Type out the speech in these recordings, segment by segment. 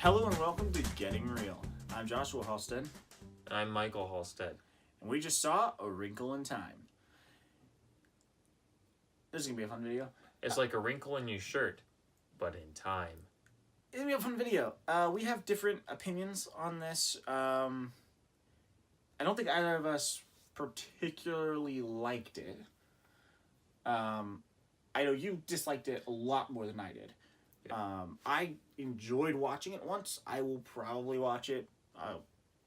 Hello and welcome to Getting Real. I'm Joshua Halstead. I'm Michael Halstead. And we just saw A Wrinkle in Time. This is going to be a fun video. It's like a wrinkle in your shirt, but in time. It's going to be a fun video. We have different opinions on this. I don't think either of us particularly liked it. I know you disliked it a lot more than I did. Yeah. I enjoyed watching it once. I will probably watch it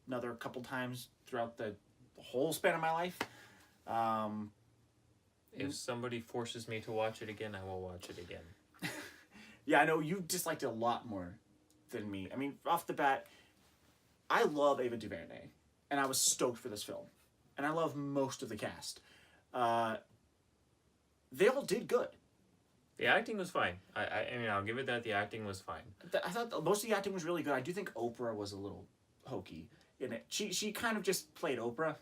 another couple times throughout the whole span of my life. If somebody forces me to watch it again, I will watch it again. Yeah, I know you disliked it a lot more than me. I mean, off the bat, I love Ava DuVernay, and I was stoked for this film. And I love most of the cast. They all did good. The acting was fine. I mean, I'll give it that. The acting was fine. I thought most of the acting was really good. I do think Oprah was a little hokey in it. She kind of just played Oprah.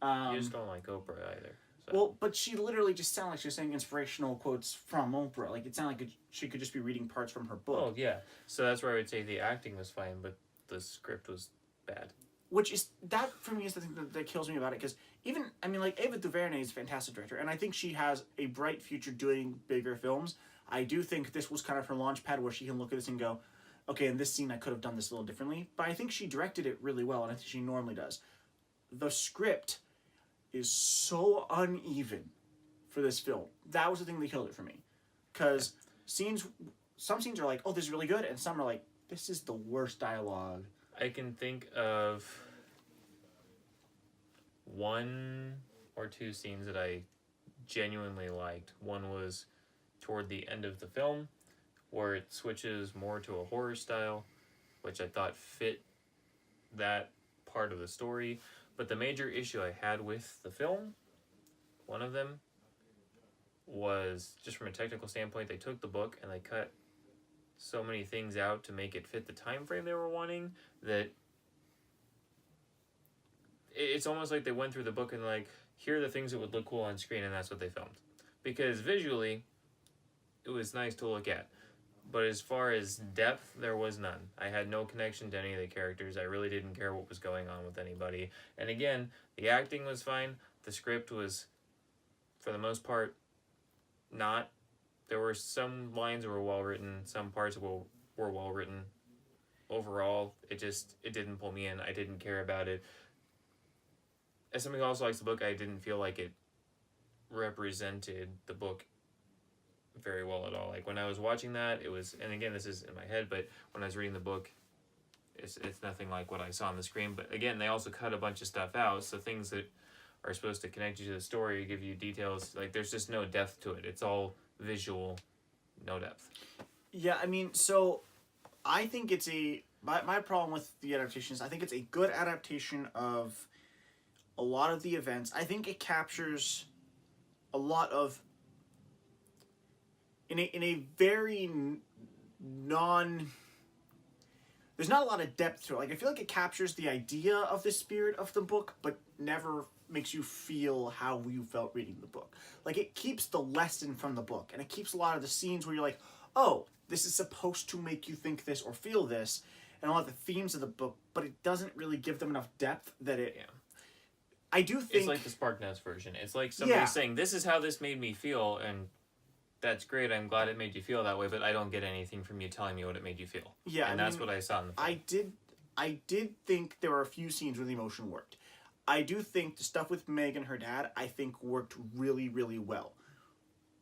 You just don't like Oprah either. So. Well, but she literally just sounded like she was saying inspirational quotes from Oprah. Like, it sounded like she could just be reading parts from her book. Oh, yeah. So that's where I would say the acting was fine, but the script was bad. Which is, that for me is the thing that kills me about it, because even, I mean, like, Ava DuVernay is a fantastic director, and I think she has a bright future doing bigger films. I do think this was kind of her launch pad where she can look at this and go, okay, in this scene I could have done this a little differently, but I think she directed it really well, and I think she normally does. The script is so uneven for this film. That was the thing that killed it for me. Because some scenes are like, oh, this is really good, and some are like, this is the worst dialogue. I can think of one or two scenes that I genuinely liked. One was toward the end of the film, where it switches more to a horror style, which I thought fit that part of the story. But the major issue I had with the film, one of them, was just from a technical standpoint, they took the book and they cut so many things out to make it fit the time frame they were wanting that it's almost like they went through the book and like, here are the things that would look cool on screen, and that's what they filmed. Because visually, it was nice to look at. But as far as depth, there was none. I had no connection to any of the characters. I really didn't care what was going on with anybody. And again, the acting was fine. The script was, for the most part, not. There were some lines that were well written, some parts were well written. Overall, it didn't pull me in. I didn't care about it. As somebody who also likes the book, I didn't feel like it represented the book very well at all. Like, when I was watching that, it was, and again, this is in my head, but when I was reading the book, it's nothing like what I saw on the screen. But again, they also cut a bunch of stuff out, so things that are supposed to connect you to the story, give you details, like, there's just no depth to it. It's all visual, no depth. Yeah, I mean, so I think it's my problem with the adaptation is I think it's a good adaptation of a lot of the events. I think it captures a lot of, in a very there's not a lot of depth to it. Like, I feel like it captures the idea of the spirit of the book, but never makes you feel how you felt reading the book. Like, it keeps the lesson from the book, and it keeps a lot of the scenes where you're like, oh, this is supposed to make you think this or feel this, and a lot of the themes of the book, but it doesn't really give them enough depth that it... Yeah. I do think... It's like the SparkNotes version. It's like somebody saying, this is how this made me feel, and that's great, I'm glad it made you feel that way, but I don't get anything from you telling me what it made you feel. Yeah, and that's what I saw in the film. I did think there were a few scenes where the emotion worked. I do think the stuff with Meg and her dad, I think, worked really, really well.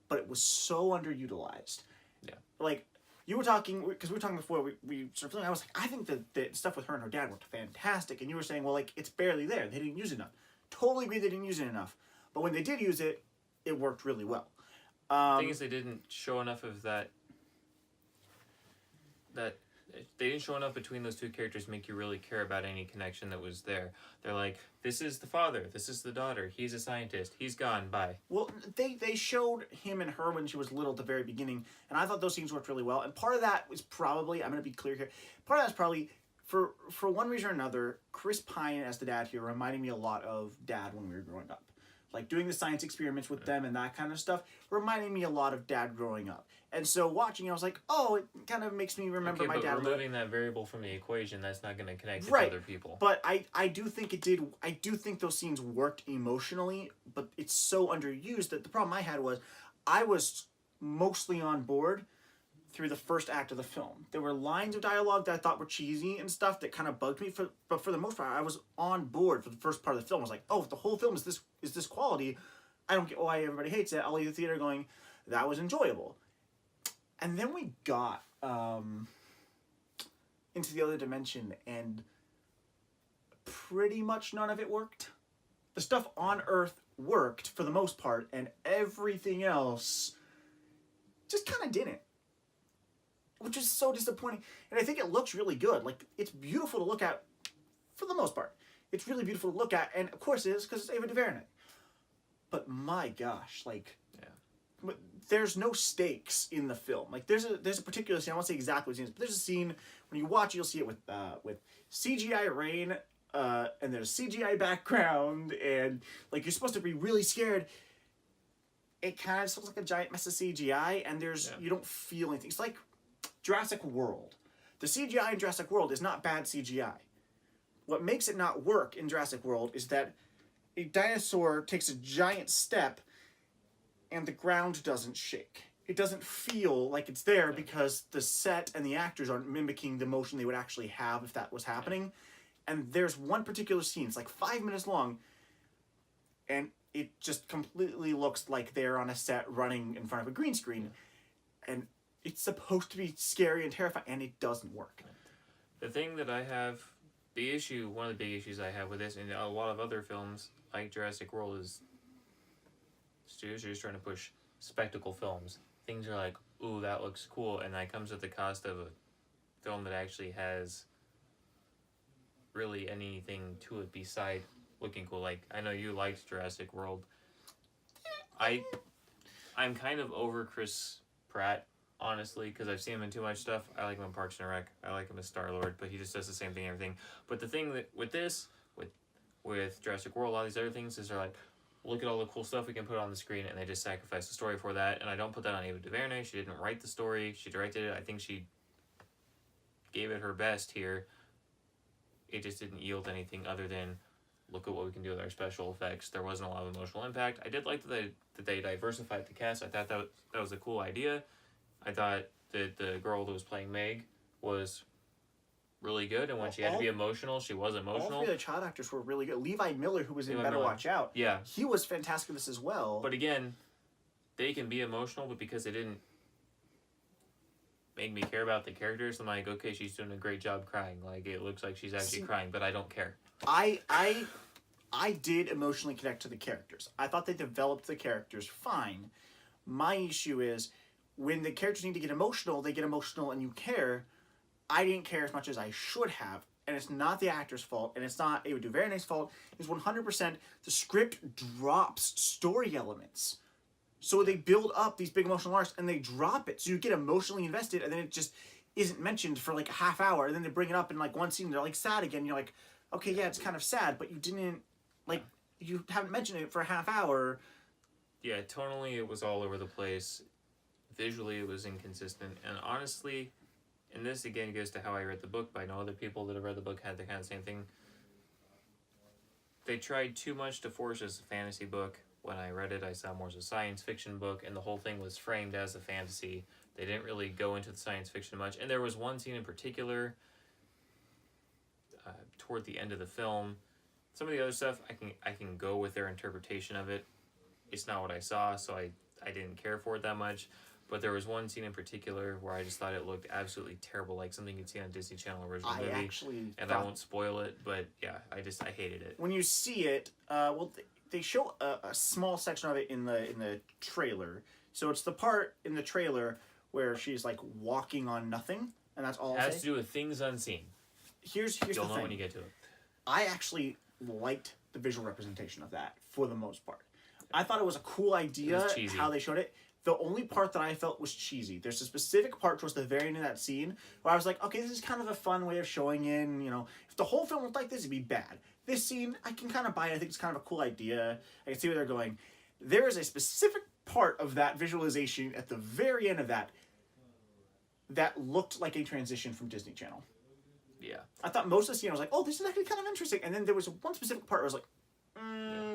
But it was so underutilized. Yeah. Like, you were talking, because we were talking before we started filming, I was like, I think the stuff with her and her dad worked fantastic. And you were saying, well, like, it's barely there. They didn't use it enough. Totally agree they didn't use it enough. But when they did use it, it worked really well. The thing is, they didn't show enough of that they didn't show enough between those two characters to make you really care about any connection that was there. They're like, this is the father, this is the daughter, he's a scientist, he's gone, bye. Well, they showed him and her when she was little at the very beginning, and I thought those scenes worked really well. And part of that was probably, I'm going to be clear here, part of that is probably, for one reason or another, Chris Pine as the dad here reminded me a lot of Dad when we were growing up. like doing the science experiments with them and that kind of stuff, reminded me a lot of Dad growing up. And so watching it, I was like, oh, it kind of makes me remember my dad. Removing that variable from the equation, that's not going to connect with right. other people. But I do think it did. I do think those scenes worked emotionally, but it's so underused that the problem I had was I was mostly on board through the first act of the film. There were lines of dialogue that I thought were cheesy and stuff that kind of bugged me. But for the most part, I was on board for the first part of the film. I was like, oh, if the whole film is this quality, I don't get why everybody hates it. I'll leave the theater going, that was enjoyable. And then we got into the other dimension, and pretty much none of it worked. The stuff on Earth worked for the most part, and everything else just kind of didn't. Which is so disappointing. And I think it looks really good. Like, it's beautiful to look at for the most part. It's really beautiful to look at, and of course it is, because it's Ava DuVernay. But my gosh, like, yeah. There's no stakes in the film. Like, there's a particular scene, I won't say exactly what it is, but there's a scene, when you watch it, you'll see it with CGI rain, and there's CGI background, and, like, you're supposed to be really scared. It kind of looks like a giant mess of CGI, and you don't feel anything. It's like Jurassic World. The CGI in Jurassic World is not bad CGI. What makes it not work in Jurassic World is that a dinosaur takes a giant step and the ground doesn't shake. It doesn't feel like it's there because the set and the actors aren't mimicking the motion they would actually have if that was happening. And there's one particular scene, it's like 5 minutes long, and it just completely looks like they're on a set running in front of a green screen. And it's supposed to be scary and terrifying, and it doesn't work. The thing that I have, one of the big issues I have with this, and a lot of other films like Jurassic World, is studios are just trying to push spectacle films. Things are like, ooh, that looks cool, and that comes at the cost of a film that actually has really anything to it beside looking cool. Like, I know you liked Jurassic World. I'm kind of over Chris Pratt, honestly, because I've seen him in too much stuff. I like him in Parks and Rec. I like him as Star-Lord, but he just does the same thing and everything. But the thing that with this, with Jurassic World, a lot of these other things is they're like, look at all the cool stuff we can put on the screen, and they just sacrifice the story for that. And I don't put that on Ava DuVernay. She didn't write the story. She directed it. I think she gave it her best here. It just didn't yield anything other than, look at what we can do with our special effects. There wasn't a lot of emotional impact. I did like that they diversified the cast. I thought that was a cool idea. I thought that the girl that was playing Meg was really good, and when she had to be emotional, she was emotional. All three of the child actors were really good. Levi Miller, who was in Better Watch Out, yeah, he was fantastic in this as well. But again, they can be emotional, but because they didn't make me care about the characters, I'm like, okay, she's doing a great job crying. Like, it looks like she's actually crying, but I don't care. I did emotionally connect to the characters. I thought they developed the characters fine. My issue is, when the characters need to get emotional, they get emotional and you care. I didn't care as much as I should have. And it's not the actor's fault, and it's not Ava DuVernay's fault. It's 100% the script drops story elements. So they build up these big emotional arcs, and they drop it. So you get emotionally invested, and then it just isn't mentioned for like a half hour. And then they bring it up in like one scene, and they're like sad again. And you're like, okay, yeah, it's kind of sad, but you didn't, like, you haven't mentioned it for a half hour. Yeah, tonally it was all over the place. Visually it was inconsistent. And honestly, and this again goes to how I read the book, but I know other people that have read the book had the kind of same thing. They tried too much to force as a fantasy book. When I read it, I saw more as a science fiction book, and the whole thing was framed as a fantasy. They didn't really go into the science fiction much. And there was one scene in particular, toward the end of the film. Some of the other stuff, I can go with their interpretation of it. It's not what I saw, so I didn't care for it that much. But there was one scene in particular where I just thought it looked absolutely terrible, like something you'd see on a Disney Channel original movie. I won't spoil it, but yeah, I hated it. When you see it, they show a small section of it in the trailer. So it's the part in the trailer where she's like walking on nothing, and that's all. It has to do with things unseen. Here's the thing. You'll know when you get to it. I actually liked the visual representation of that for the most part. I thought it was a cool idea how they showed it. The only part that I felt was cheesy. There's a specific part towards the very end of that scene where I was like, okay, this is kind of a fun way of showing in, if the whole film looked like this, it'd be bad. this scene, I can kind of buy it. I think it's kind of a cool idea. I can see where they're going. There is a specific part of that visualization at the very end of that looked like a transition from Disney Channel. Yeah. I thought most of the scene I was like, oh, this is actually kind of interesting. And then there was one specific part where I was like,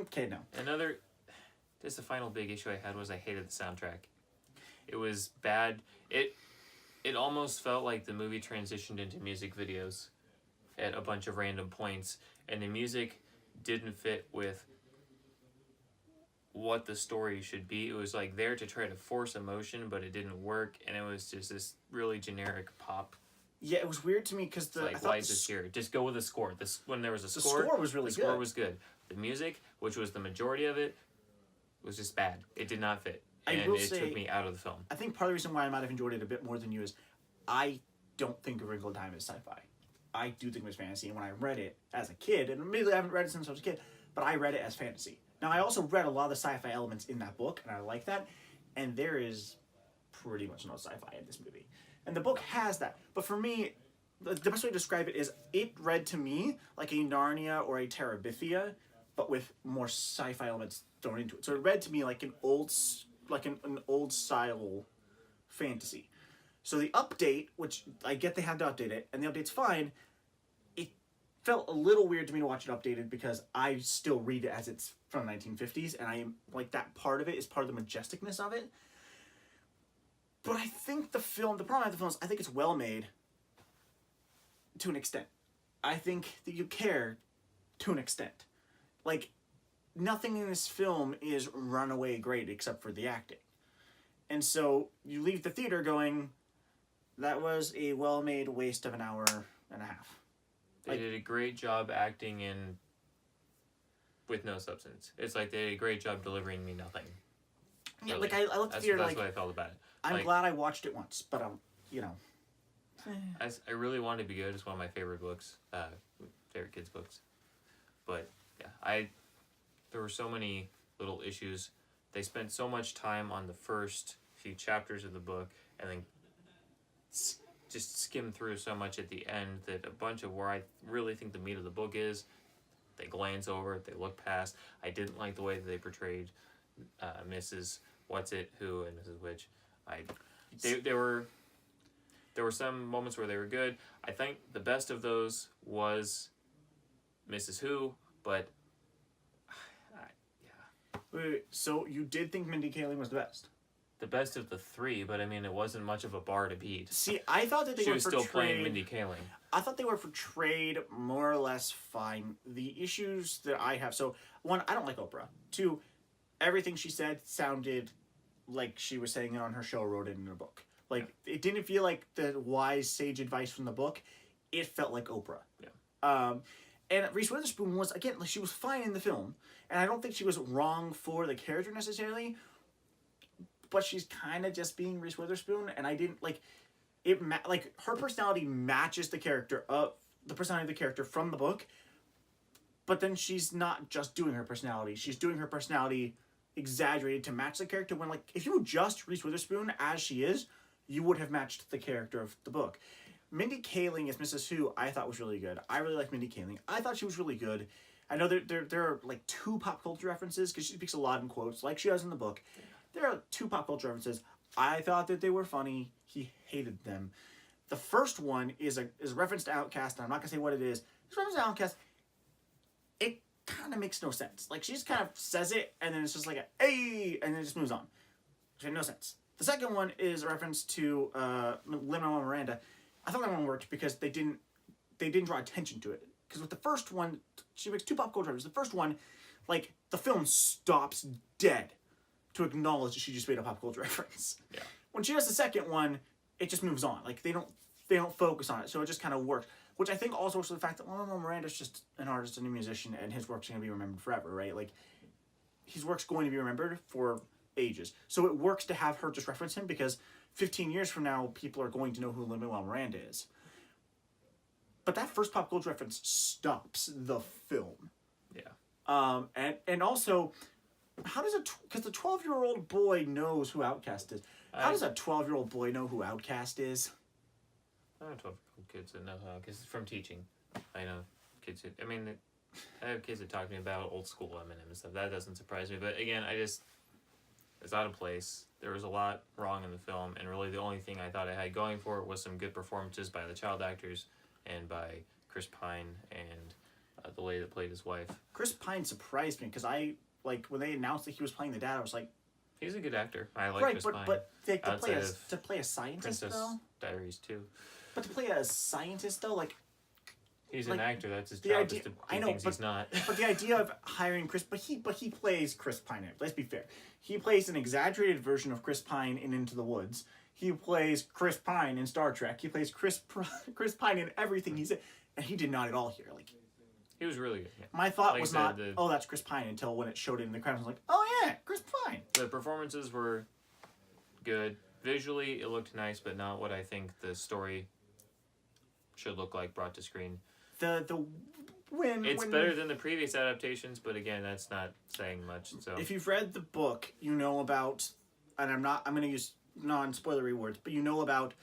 okay, no. This the final big issue I had was I hated the soundtrack. It was bad. It almost felt like the movie transitioned into music videos at a bunch of random points, and the music didn't fit with what the story should be. It was like there to try to force emotion, but it didn't work, and it was just this really generic pop. Yeah, it was weird to me because why is this here? Just go with the score. When there was a score, the score was really good. The score was good. The music, which was the majority of it, was just bad. It did not fit. And it took me out of the film. I think part of the reason why I might have enjoyed it a bit more than you is I don't think A Wrinkle in Time is sci-fi. I do think it was fantasy, and when I read it as a kid, and admittedly I haven't read it since I was a kid, but I read it as fantasy. Now, I also read a lot of the sci-fi elements in that book, and I like that, and there is pretty much no sci-fi in this movie. And the book has that. But for me, the best way to describe it is it read to me like a Narnia or a Terabithia, but with more sci-fi elements thrown into it. So it read to me like an old style fantasy. So the update, which I get they had to update it, and the update's fine, it felt a little weird to me to watch it updated because I still read it as it's from the 1950s, and I am like that part of it is part of the majesticness of it. But I think the problem with the film is I think it's well made to an extent. I think that you care to an extent. Like, nothing in this film is runaway great except for the acting. And so you leave the theater going, that was a well-made waste of an hour and a half. They did a great job acting in with no substance. It's like they did a great job delivering me nothing. Yeah, really. Like I left the theater that's what I felt about it. I'm glad I watched it once, but I really wanted to be good. It's one of my favorite books, favorite kids' books. But yeah, there were so many little issues. They spent so much time on the first few chapters of the book, and then just skimmed through so much at the end that a bunch of where I really think the meat of the book is, they glance over it, they look past. I didn't like the way that they portrayed Mrs. Who and Mrs. Which. There were some moments where they were good. I think the best of those was Mrs. Who, but Wait, so you did think Mindy Kaling was the best? The best of the three, but I mean, it wasn't much of a bar to beat. See, I thought that they she were was portrayed... still playing Mindy Kaling. I thought they were portrayed more or less fine. The issues that I have... So, one, I don't like Oprah. Two, everything she said sounded like she was saying it on her show or wrote it in a book. Like, it didn't feel like the wise, sage advice from the book. It felt like Oprah. Yeah. And Reese Witherspoon was, again, like, she was fine in the film. And I don't think she was wrong for the character necessarily. But she's kind of just being Reese Witherspoon. And I didn't, like... her personality matches the character of... the personality of the character from the book. But then she's not just doing her personality. She's doing her personality exaggerated to match the character. When, like, if you were just Reese Witherspoon as she is, you would have matched the character of the book. Mindy Kaling as Mrs. Who, I thought was really good. I really like Mindy Kaling. I thought she was really good. I know there are like 2 pop culture references because she speaks a lot in quotes, like she does in the book. There are 2 pop culture references. I thought that they were funny. He hated them. The first one is a reference to Outkast, and I'm not gonna say what it is. It's a reference to Outkast. It kind of makes no sense. Like, she just kind of says it, and then it's just like a hey, and then it just moves on. Which made no sense. The second one is a reference to Lin-Manuel Miranda. I thought that one worked because they didn't draw attention to it. Because with the first one, she makes 2 pop culture references. The first one, like, the film stops dead to acknowledge that she just made a pop culture reference. Yeah. When she does the second one, it just moves on. Like, they don't focus on it, so it just kind of works. Which I think also works with the fact that Lin-Manuel Miranda's just an artist and a musician, and his work's going to be remembered forever, right? Like, his work's going to be remembered for ages. So it works to have her just reference him because 15 years from now, people are going to know who Lin-Manuel Miranda is. But that first pop culture reference stops the film. Yeah. And also, how does because the 12-year-old boy knows who Outkast is. How does a 12-year-old boy know who Outkast is? I know 12-year-old kids that know how, because it's from teaching. I know kids who, I mean, I have kids that talk to me about old school Eminem and stuff. That doesn't surprise me. But again, it's out of place. There was a lot wrong in the film, and really the only thing I thought it had going for it was some good performances by the child actors and by Chris Pine and the lady that played his wife. Chris Pine surprised me because when they announced that he was playing the dad, I was like, he's a good actor. I like Chris Pine. But like, to play a scientist Princess though. Diaries too. But to play a scientist though, like. He's an actor. That's his job. Is to do things he's not. But the idea of hiring Chris, but he plays Chris Pine. Let's be fair. He plays an exaggerated version of Chris Pine in Into the Woods. He plays Chris Pine in Star Trek. He plays Chris Pine in everything he's in, and he did not at all here. Like, he was really good. Yeah. My thought was not, oh, that's Chris Pine, until when it showed it in the credits. I was like, oh yeah, Chris Pine. The performances were good. Visually, it looked nice, but not what I think the story should look like brought to screen. It's better than the previous adaptations, but again, that's not saying much. So if you've read the book, you know about, and I'm going to use non-spoilery words, but you know about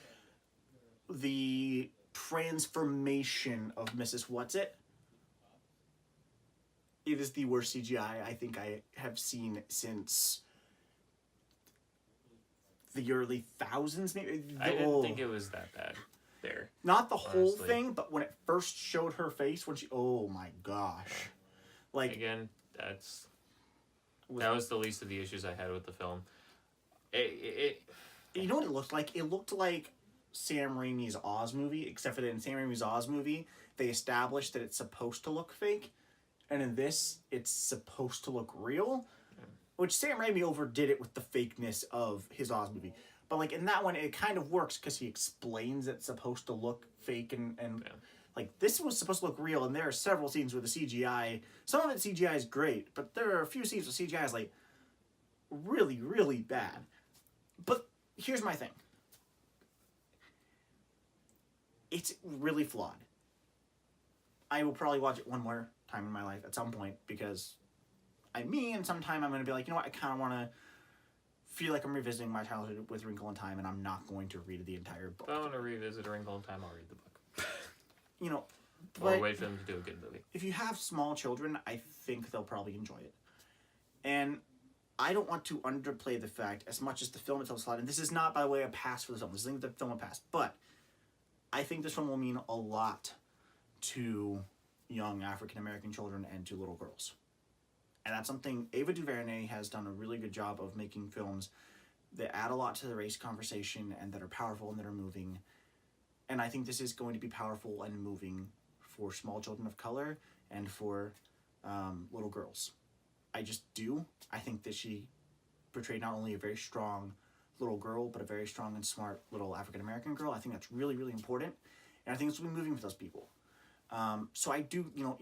the transformation of Mrs. What's-It. It is the worst CGI I think I have seen since the early thousands, maybe. I didn't think it was that bad. There. Not the whole thing, but when it first showed her face, when she, oh my gosh. Like, again, that was the least of the issues I had with the film. You know what it looked like? It looked like Sam Raimi's Oz movie, except for that in Sam Raimi's Oz movie, they established that it's supposed to look fake, and in this, it's supposed to look real, which Sam Raimi overdid it with the fakeness of his Oz movie. But, like, in that one, it kind of works because he explains it's supposed to look fake and like, this was supposed to look real, and there are several scenes where the CGI, some of it CGI is great, but there are a few scenes where CGI is, like, really, really bad. But here's my thing. It's really flawed. I will probably watch it one more time in my life at some point, because I'm me, and sometime I'm going to be like, you know what, I kind of want to feel like I'm revisiting my childhood with Wrinkle in Time, and I'm not going to read the entire book. If I want to revisit A Wrinkle in Time, I'll read the book. You know, or wait for them to do a good movie. If you have small children, I think they'll probably enjoy it. And I don't want to underplay the fact, as much as the film itself is flawed, and this is not, by the way, a pass for the film. This isn't the film a pass, but I think this film will mean a lot to young African-American children and to little girls. And that's something Ava DuVernay has done a really good job of, making films that add a lot to the race conversation and that are powerful and that are moving. And I think this is going to be powerful and moving for small children of color and for little girls. I just do. I think that she portrayed not only a very strong little girl, but a very strong and smart little African-American girl. I think that's really, really important. And I think it's will be moving for those people. So I do, you know,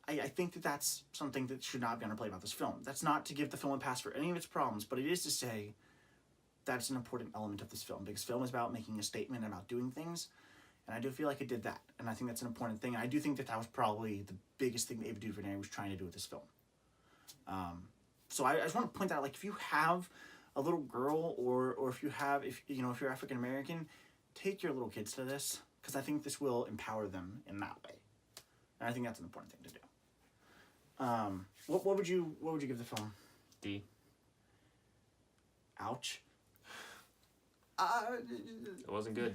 I think that that's something that should not be underplayed about this film. That's not to give the film a pass for any of its problems, but it is to say that's an important element of this film, because film is about making a statement, about doing things, and I do feel like it did that, and I think that's an important thing. And I do think that that was probably the biggest thing that Ava DuVernay was trying to do with this film. So I just want to point that out, like, if you have a little girl, or if you're African American, take your little kids to this, because I think this will empower them in that way, and I think that's an important thing to do. What would you give the film? D. Ouch. It wasn't good.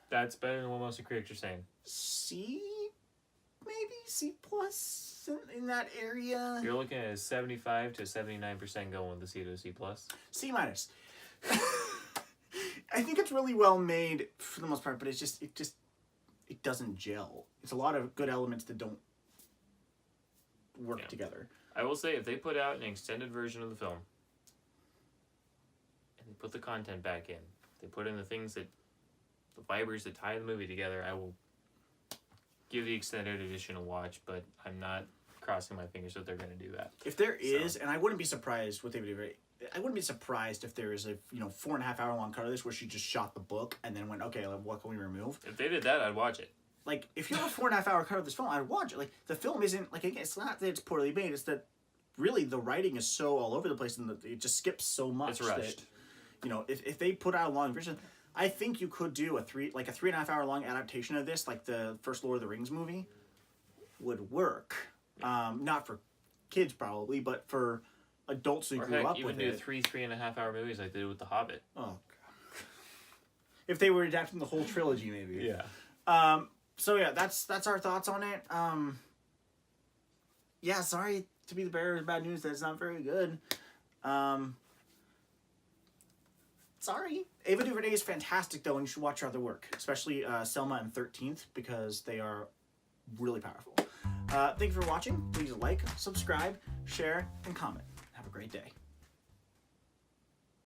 That's better than what most of the critics are saying. C, maybe C plus in that area. You're looking at a 75 to 79% going with the C to a C plus. C minus. I think it's really well made for the most part, but it doesn't gel. It's a lot of good elements that don't work together. I will say, if they put out an extended version of the film and they put the content back in, they put in the fibers that tie the movie together, I will give the extended edition a watch, but I'm not crossing my fingers that they're going to do that. If there is, and I wouldn't be surprised with David Ray, I wouldn't be surprised if there is a 4.5 hour long cut of this where she just shot the book and then went, okay, what can we remove? If they did that, I'd watch it. Like, if you have a 4.5 hour cut of this film, I'd watch it. Like, the film isn't, like, again, it's not that it's poorly made, it's that really the writing is so all over the place and it just skips so much. It's rushed. That, if they put out a long version, I think you could do a 3.5 hour long adaptation of this, like the first Lord of the Rings movie, would work. Not for kids probably, but for adults who Or grew heck, up even with do it. 3.5 hour movies like they did with The Hobbit. Oh god. If they were adapting the whole trilogy, maybe. Yeah. So yeah, that's our thoughts on it. Yeah, sorry to be the bearer of bad news. That's not very good. Sorry. Ava DuVernay is fantastic though, and you should watch her other work, especially Selma and 13th, because they are really powerful. Thank you for watching. Please like, subscribe, share, and comment. Have a great day.